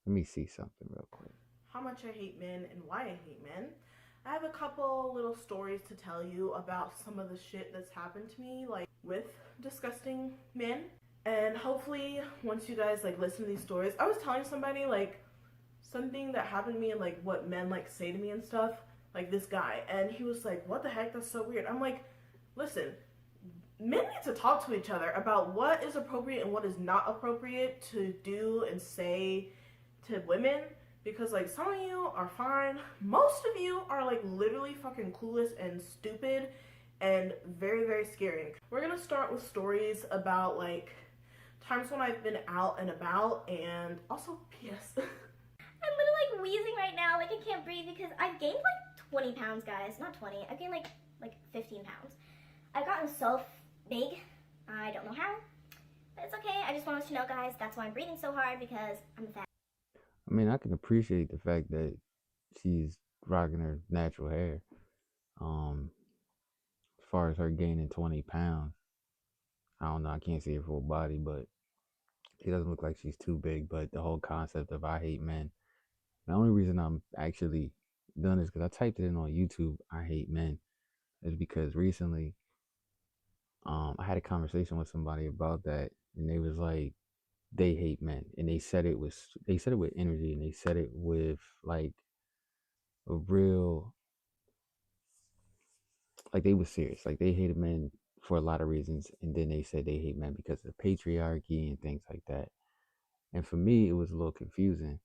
Let me see something real quick. How much I hate men and why I hate men. I have a couple little stories to tell you about some of the shit that's happened to me, like with disgusting men. And hopefully, once you guys like listen to these stories, I was telling somebody like something that happened to me and like what men like say to me and stuff, like this guy, and he was like, "What the heck? That's so weird." I'm like, "Listen, men need to talk to each other about what is appropriate and what is not appropriate to do and say to women, because like some of you are fine, most of you are like literally fucking clueless and stupid and very very scary." We're gonna start with stories about like times when I've been out and about, and also PS. I'm literally like wheezing right now, like I can't breathe because I've gained like 20 pounds, guys. Not 20. I've gained like 15 pounds. I've gotten so big. I don't know how, but it's okay. I just wanted to know, guys. That's why I'm breathing so hard, because I'm fat. I mean, I can appreciate the fact that she's rocking her natural hair. As far as her gaining 20 pounds, I don't know. I can't see her full body, but it doesn't look like she's too big. But the whole concept of I hate men. The only reason I'm actually done this because I typed it in on YouTube. I hate men is because recently, I had a conversation with somebody about that, and they was like, they hate men, and they said it with energy, and they said it with like a real, like they was serious, like they hated men for a lot of reasons, and then they said they hate men because of patriarchy and things like that. And for me, it was a little confusing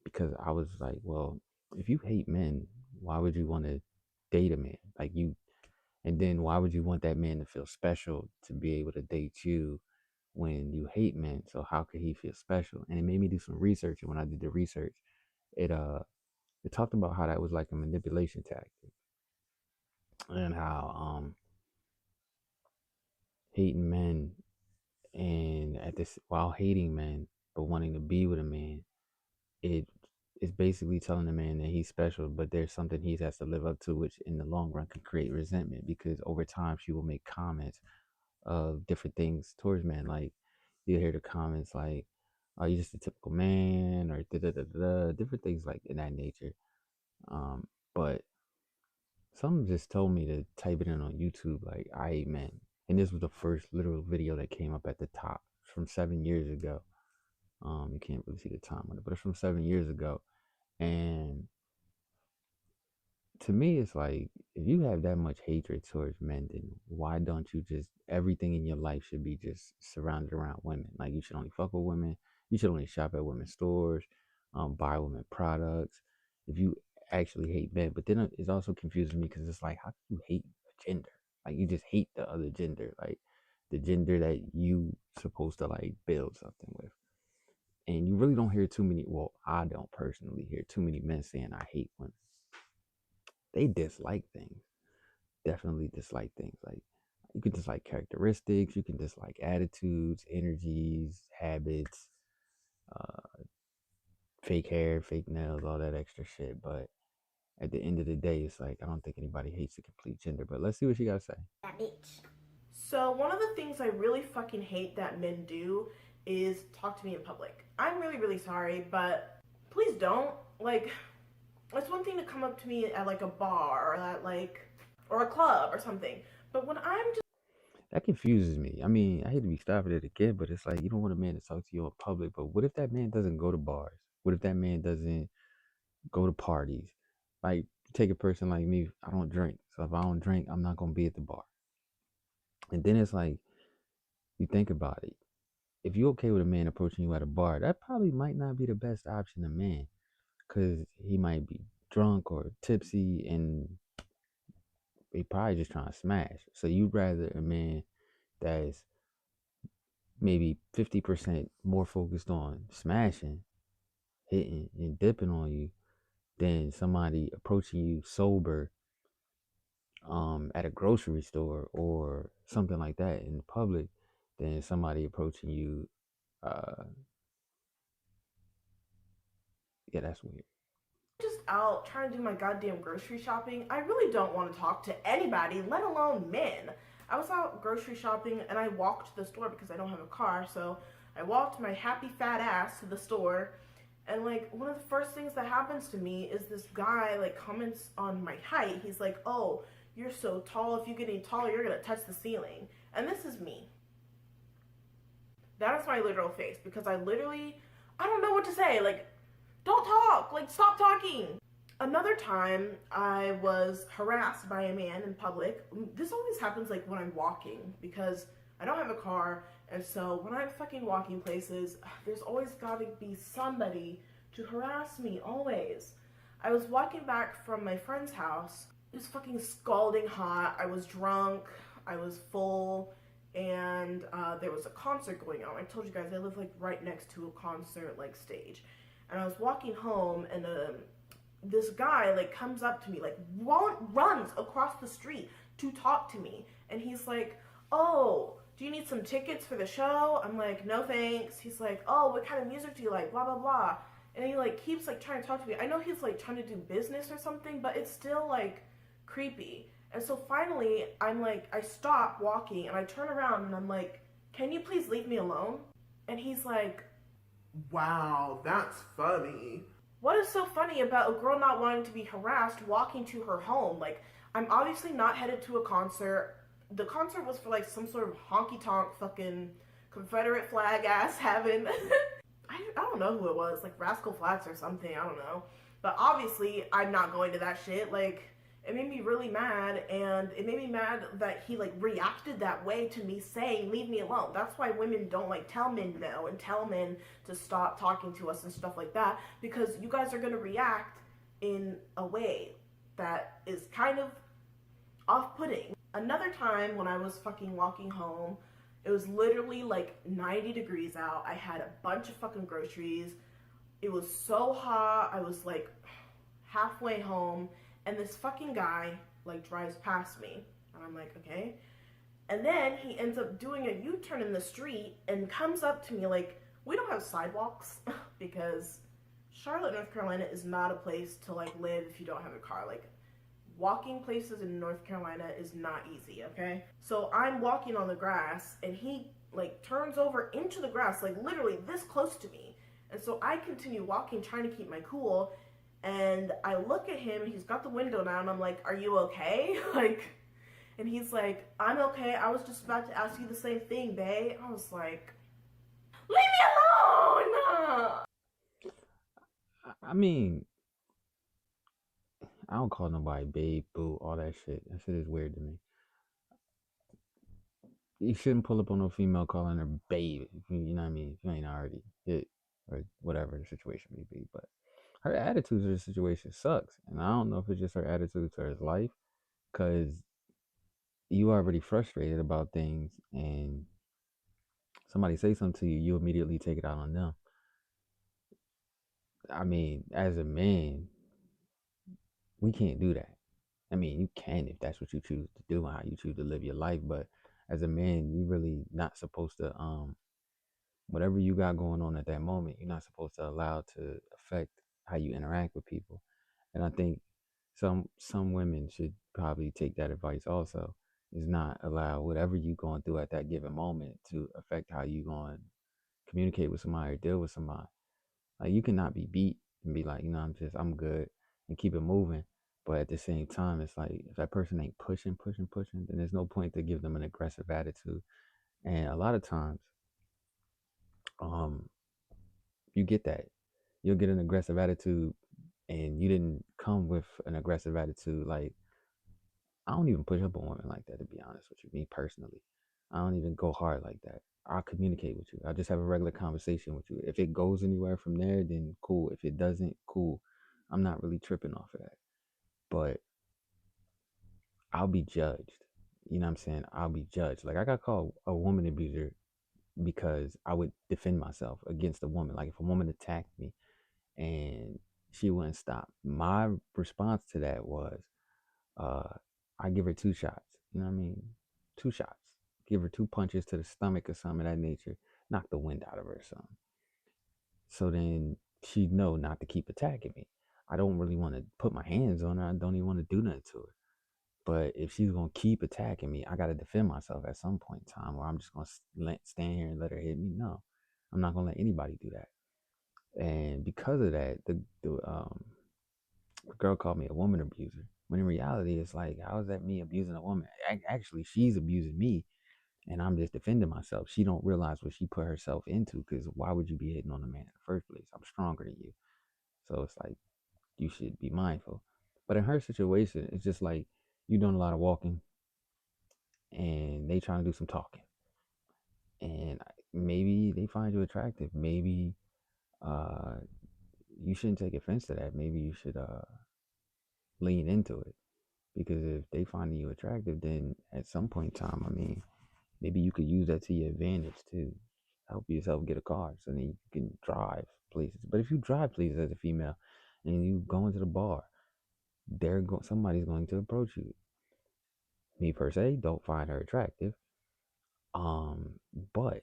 because I was like, well, if you hate men, why would you want to date a man? Like you, and then why would you want that man to feel special to be able to date you when you hate men? So how could he feel special? And it made me do some research. And when I did the research, it it talked about how that was like a manipulation tactic and how hating men and at this while hating men but wanting to be with a man, it is basically telling the man that he's special, but there's something he has to live up to, which in the long run can create resentment because over time she will make comments of different things towards men. Like you'll hear the comments like, "Oh, you're just a typical man," or da da da da, different things like in that nature. But someone just told me to type it in on YouTube, like I hate men, and this was the first literal video that came up at the top. It's from 7 years ago. You can't really see the time on it, but it's from 7 years ago, and to me, it's like if you have that much hatred towards men, then why don't you just everything in your life should be just surrounded around women? Like you should only fuck with women. You should only shop at women's stores, buy women products. If you actually hate men, but then it's also confusing me because it's like, how can you hate a gender? Like you just hate the other gender, like the gender that you supposed to like build something with. And you really don't hear too many. Well, I don't personally hear too many men saying I hate women. They dislike things, definitely dislike things. Like you can dislike characteristics, you can dislike attitudes, energies, habits, uh, fake hair, fake nails, all that extra shit. But at the end of the day, it's like I don't think anybody hates the complete gender. But let's see what you gotta say. That bitch. So one of the things I really fucking hate that men do is talk to me in public. I'm really really sorry, but please don't. Like, it's one thing to come up to me at like a bar or at like or a club or something, but when I'm just That confuses me. I mean, I hate to be stopping it again, but it's like you don't want a man to talk to you in public. But what if that man doesn't go to bars? What if that man doesn't go to parties? Like, take a person like me, I don't drink. So if I don't drink, I'm not gonna be at the bar. And then it's like you think about it. If you're okay with a man approaching you at a bar, that probably might not be the best option to man because he might be drunk or tipsy and he probably just trying to smash. So you'd rather a man that's maybe 50% more focused on smashing, hitting, and dipping on you than somebody approaching you sober at a grocery store or something like that in public than somebody approaching you. Uh, yeah, that's weird. out trying to do my goddamn grocery shopping, I really don't want to talk to anybody, let alone men. I was out grocery shopping and I walked to the store because I don't have a car, so I walked my happy fat ass to the store, And like one of the first things that happens to me is this guy like comments on my height. He's like, "Oh, you're so tall. If you get any taller, you're gonna touch the ceiling." And this is me. That is my literal face because I don't know what to say. Like, don't talk. Like, stop talking. Another time, I was harassed by a man in public. This always happens like when I'm walking because I don't have a car, and so when I'm fucking walking places, there's always gotta be somebody to harass me. Always. I was walking back from my friend's house. It was fucking scalding hot. I was drunk. I was full, and there was a concert going on. I told you guys I live like right next to a concert like stage, and I was walking home, and this guy like comes up to me, like runs across the street to talk to me, and he's like, "Oh, do you need some tickets for the show?" I'm like, "No thanks." He's like, "Oh, what kind of music do you like, blah blah blah," and he like keeps like trying to talk to me. I know he's like trying to do business or something, but it's still like creepy. And so finally I'm like, I stop walking and I turn around and I'm like, "Can you please leave me alone?" And he's like, Wow, that's funny. "What is so funny about a girl not wanting to be harassed walking to her home?" Like, I'm obviously not headed to a concert. The concert was for like some sort of honky tonk fucking Confederate flag ass having. I don't know who it was, like Rascal Flats or something, I don't know. But obviously, I'm not going to that shit. Like, it made me really mad, and it made me mad that he like reacted that way to me saying, "Leave me alone." That's why women don't like tell men no and tell men to stop talking to us and stuff like that, because you guys are gonna react in a way that is kind of off-putting. Another time when I was fucking walking home, it was literally like 90 degrees out. I had a bunch of fucking groceries. It was so hot. I was like halfway home, and this fucking guy like drives past me, and I'm like, okay. And then he ends up doing a U-turn in the street and comes up to me. Like, we don't have sidewalks because Charlotte, North Carolina is not a place to like live if you don't have a car. Like, walking places in North Carolina is not easy, okay? So I'm walking on the grass and he like turns over into the grass, like literally this close to me. And so I continue walking, trying to keep my cool. And I look at him, he's got the window down. I'm like, "Are you okay?" Like, and he's like, "I'm okay. I was just about to ask you the same thing, babe." I was like, "Leave me alone!" I mean, I don't call nobody babe, boo, all that shit. That shit is weird to me. You shouldn't pull up on no female calling her babe. You know what I mean? If you ain't already hit or whatever the situation may be. But her attitude to the situation sucks, and I don't know if it's just her attitude to her life, because you already frustrated about things, and somebody say something to you, you immediately take it out on them. I mean, as a man, we can't do that. I mean, you can if that's what you choose to do and how you choose to live your life, but as a man, you really not supposed to whatever you got going on at that moment, you're not supposed to allow to affect how you interact with people. And I think some women should probably take that advice also. Is not allow whatever you going through at that given moment to affect how you going to communicate with somebody or deal with somebody. Like, you cannot be beat and be like, I'm good and keep it moving. But at the same time, it's like if that person ain't pushing, then there's no point to give them an aggressive attitude. And a lot of times, um, you get that. You'll get an aggressive attitude and you didn't come with an aggressive attitude. Like, I don't even push up on women like that, to be honest with you, me personally. I don't even go hard like that. I'll communicate with you. I'll just have a regular conversation with you. If it goes anywhere from there, then cool. If it doesn't, cool. I'm not really tripping off of that. But I'll be judged. You know what I'm saying? I'll be judged. Like, I got called a woman abuser because I would defend myself against a woman. Like, if a woman attacked me and she wouldn't stop, my response to that was, uh, I give her two shots. You know what I mean? Two shots. Give her two punches to the stomach or something of that nature. Knock the wind out of her or something. So then she'd know not to keep attacking me. I don't really want to put my hands on her. I don't even want to do nothing to her. But if she's gonna keep attacking me, I gotta defend myself at some point in time. Where I'm just gonna stand here and let her hit me. No, I'm not gonna let anybody do that. And because of that, the girl called me a woman abuser. When in reality, it's like, how is that me abusing a woman? Actually, she's abusing me, and I'm just defending myself. She don't realize what she put herself into. Because why would you be hitting on a man in the first place? I'm stronger than you, so it's like you should be mindful. But in her situation, it's just like you doing a lot of walking, and they trying to do some talking, and maybe they find you attractive. Maybe uh, you shouldn't take offense to that. Maybe you should lean into it, because if they find you attractive, then at some point in time, I mean, maybe you could use that to your advantage too. Help yourself get a car so then you can drive places. But if you drive places as a female and you go into the bar, somebody's going to approach you. Me per se, don't find her attractive. But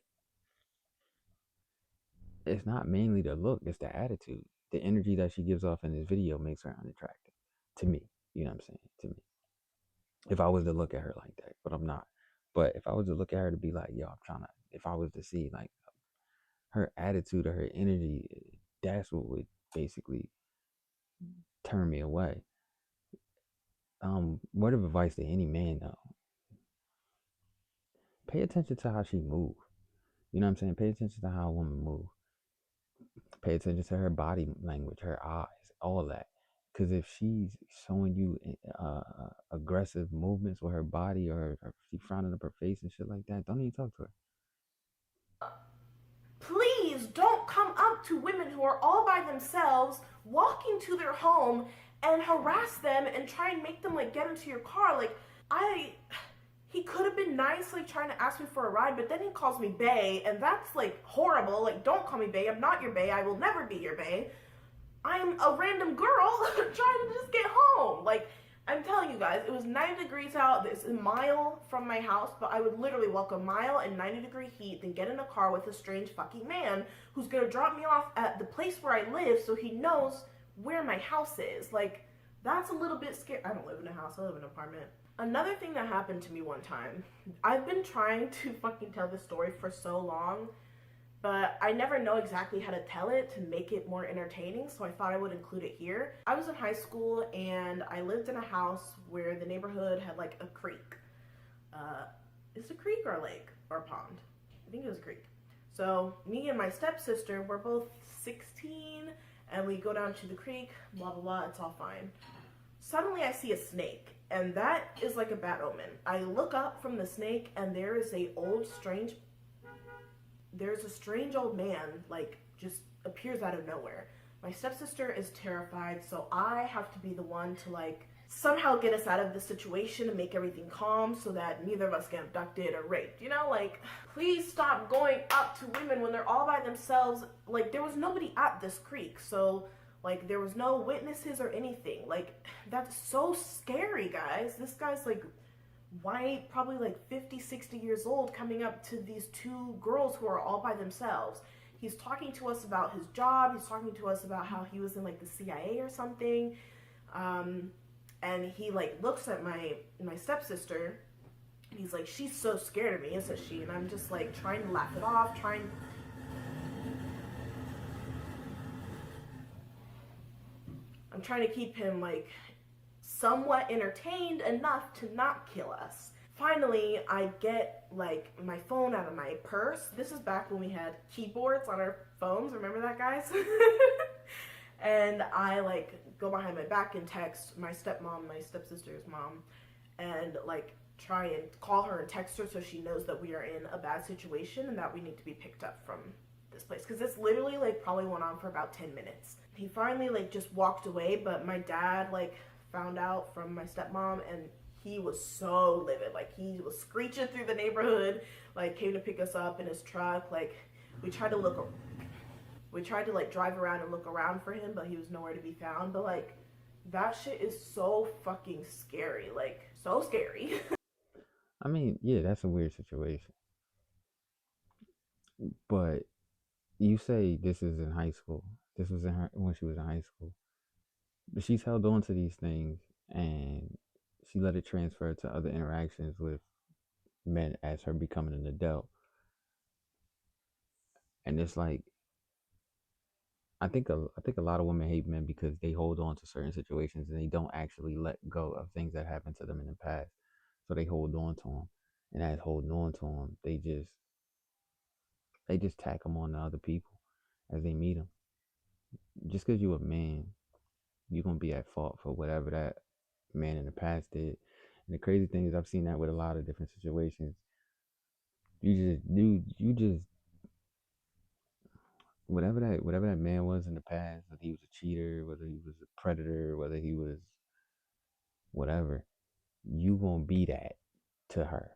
it's not mainly the look, it's the attitude. The energy that she gives off in this video makes her unattractive to me. You know what I'm saying? To me. If I was to look at her like that, but I'm not. But if I was to look at her to be like, yo, I'm trying to, if I was to see like her attitude or her energy, that's what would basically turn me away. Word of advice to any man though, pay attention to how she move. You know what I'm saying? Pay attention to how a woman move. Pay attention to her body language, her eyes, all that. Because if she's showing you aggressive movements with her body, or she frowning up her face and shit like that, don't even talk to her. Please don't come up to women who are all by themselves, walking to their home, and harass them and try and make them like get into your car. Like, I he could have been nice, like trying to ask me for a ride, but then he calls me bae, and that's like horrible. Like, don't call me bae. I'm not your bae. I will never be your bae. I'm a random girl trying to just get home. Like, I'm telling you guys, it was 90 degrees out. It's a mile from my house, but I would literally walk a mile in 90-degree heat, then get in a car with a strange fucking man who's gonna drop me off at the place where I live so he knows where my house is. Like, that's a little bit scary. I don't live in a house, I live in an apartment. Another thing that happened to me one time, I've been trying to fucking tell this story for so long, but I never know exactly how to tell it to make it more entertaining, so I thought I would include it here. I was in high school and I lived in a house where the neighborhood had like a creek. Is it a creek or a lake or a pond? I think it was a creek. So me and my stepsister were both 16 and we go down to the creek, blah blah blah, it's all fine. Suddenly I see a snake, and that is like a bad omen. I look up from the snake and there's a strange old man, like, just appears out of nowhere. My stepsister is terrified, so I have to be the one to, like, somehow get us out of the situation and make everything calm so that neither of us get abducted or raped. You know, like, please stop going up to women when they're all by themselves. Like, there was nobody at this creek, so, like, there was no witnesses or anything. Like, that's so scary, guys. This guy's, like, white, probably like 50, 60 years old, coming up to these two girls who are all by themselves. He's talking to us about his job. He's talking to us about how he was in like the CIA or something. And he like looks at my stepsister and he's like, she's so scared of me, isn't she? And I'm just like trying to laugh it off, I'm trying to keep him like somewhat entertained enough to not kill us. Finally, I get like my phone out of my purse. This is back when we had keyboards on our phones. Remember that, guys? And I like go behind my back and text my stepmom, my stepsister's mom, and like try and call her and text her so she knows that we are in a bad situation and that we need to be picked up from this place, because it's literally like probably went on for about 10 minutes. He finally like just walked away, but my dad like found out from my stepmom and he was so livid. Like, he was screeching through the neighborhood, like came to pick us up in his truck. Like, we tried to like drive around and look around for him, but he was nowhere to be found. But like, that shit is so fucking scary. Like, so scary. I mean, yeah, that's a weird situation. But you say this is in high school. This was in her when she was in high school. But she's held on to these things, and she let it transfer to other interactions with men as her becoming an adult. And it's like, I think a lot of women hate men because they hold on to certain situations and they don't actually let go of things that happened to them in the past. So they hold on to them, and as holding on to them, they just tack them on to other people as they meet them. Just because you a man, you're gonna be at fault for whatever that man in the past did. And the crazy thing is, I've seen that with a lot of different situations. You just whatever that man was in the past, whether he was a cheater, whether he was a predator, whether he was whatever, you gonna be that to her,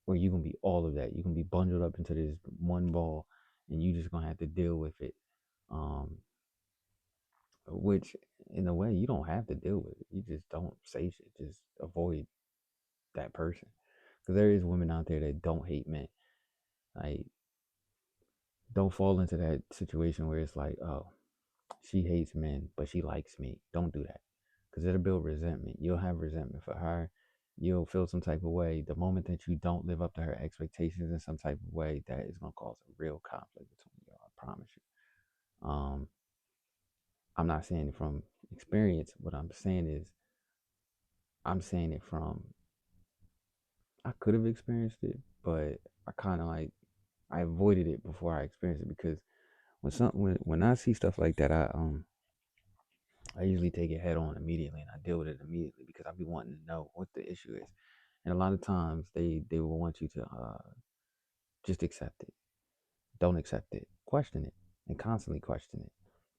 or you gonna be all of that. You gonna be bundled up into this one ball, and you just gonna have to deal with it. Um, which in a way you don't have to deal with it. You just don't say shit. Just avoid that person, because there is women out there that don't hate men. Like, don't fall into that situation where it's like, oh, she hates men, but she likes me. Don't do that, because it'll build resentment. You'll have resentment for her. You'll feel some type of way. The moment that you don't live up to her expectations in some type of way, that is going to cause a real conflict between y'all. I promise you. I'm not saying it from experience. What I'm saying is, I'm saying it from, I could have experienced it, but I kind of like, I avoided it before I experienced it, because when I see stuff like that, I usually take it head on immediately, and I deal with it immediately, because I be wanting to know what the issue is. And a lot of times they will want you to just accept it. Don't accept it. Question it, and constantly question it.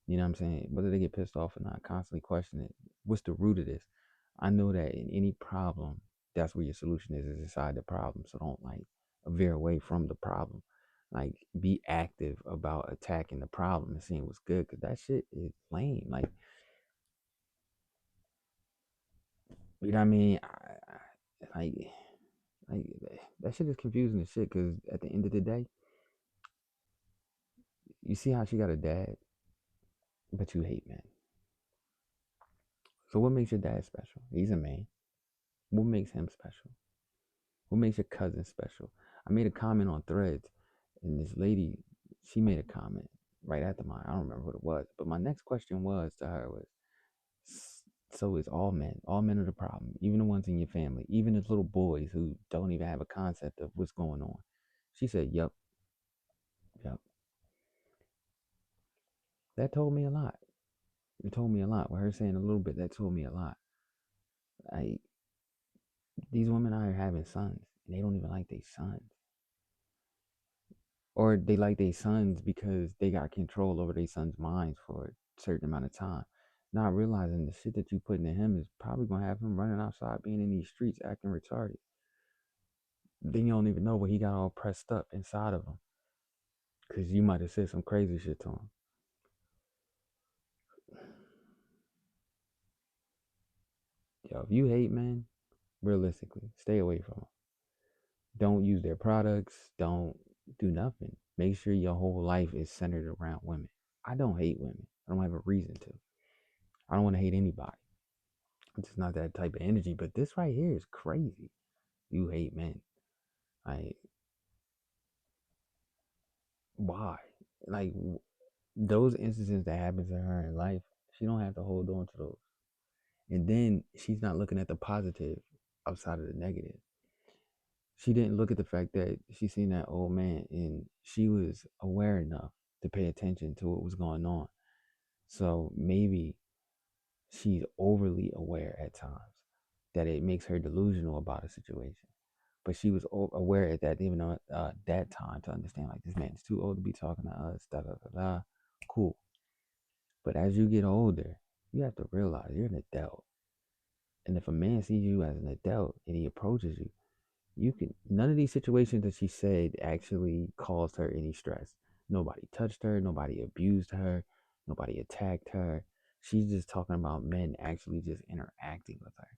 You know what I'm saying? Whether they get pissed off or not, constantly question it. What's the root of this? I know that in any problem, that's where your solution is inside the problem. So don't like veer away from the problem. Like, be active about attacking the problem and seeing what's good, because that shit is lame. You know what I mean? Like, like that shit is confusing as shit. Because at the end of the day, you see how she got a dad, but you hate men. So what makes your dad special? He's a man. What makes him special? What makes your cousin special? I made a comment on Threads, and this lady, she made a comment right after mine. I don't remember what it was, but my next question was to her was, so is all men? All men are the problem, even the ones in your family, even the little boys who don't even have a concept of what's going on. She said, "Yep, yep." That told me a lot. It told me a lot. With her saying a little bit, that told me a lot. Like, these women out here having sons, and they don't even like their sons. Or they like their sons because they got control over their sons' minds for a certain amount of time. Not realizing the shit that you put into him is probably gonna have him running outside, being in these streets, acting retarded. Then you don't even know what he got all pressed up inside of him, because you might have said some crazy shit to him. Yo, if you hate men, realistically, stay away from them. Don't use their products. Don't do nothing. Make sure your whole life is centered around women. I don't hate women. I don't have a reason to. I don't want to hate anybody. I'm just not that type of energy. But this right here is crazy. You hate men. Like, why? Like, those instances that happens to her in life, she don't have to hold on to those. And then she's not looking at the positive outside of the negative. She didn't look at the fact that she seen that old man, and she was aware enough to pay attention to what was going on. So maybe she's overly aware at times that it makes her delusional about a situation. But she was aware at that, even though that time, to understand, like, this man is too old to be talking to us. Da da da da. Cool. But as you get older, you have to realize you're an adult. And if a man sees you as an adult and he approaches you, you can, none of these situations that she said actually caused her any stress. Nobody touched her, nobody abused her, nobody attacked her. She's just talking about men actually just interacting with her.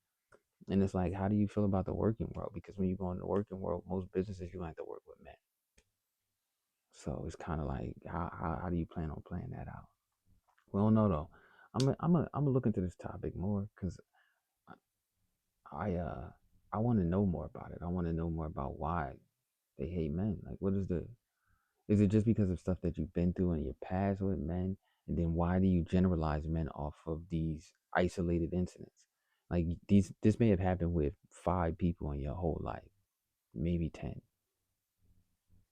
And it's like, how do you feel about the working world? Because when you go in the working world, most businesses, you have to work with men. So it's kind of like, how do you plan on playing that out? Well, no, though. I'm gonna look into this topic more, because I uh I want to know more about it. I want to know more about why they hate men. Like, what is it just because of stuff that you've been through in your past with men, And then why do you generalize men off of these isolated incidents? Like this may have happened with 5 people in your whole life, maybe 10,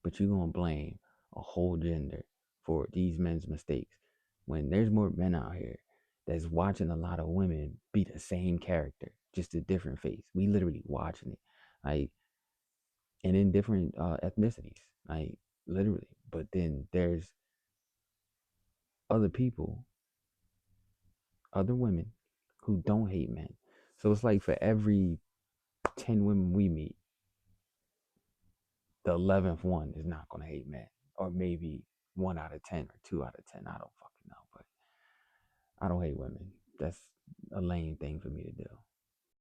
but you're gonna blame a whole gender for these men's mistakes when there's more men out here that's watching a lot of women be the same character, just a different face. We literally watching it, like, and in different ethnicities, like literally. But then there's other people, other women who don't hate men. So it's like for every 10 women we meet, the 11th one is not going to hate men. Or maybe 1 out of 10 or 2 out of 10. I don't fucking know. But I don't hate women. That's a lame thing for me to do.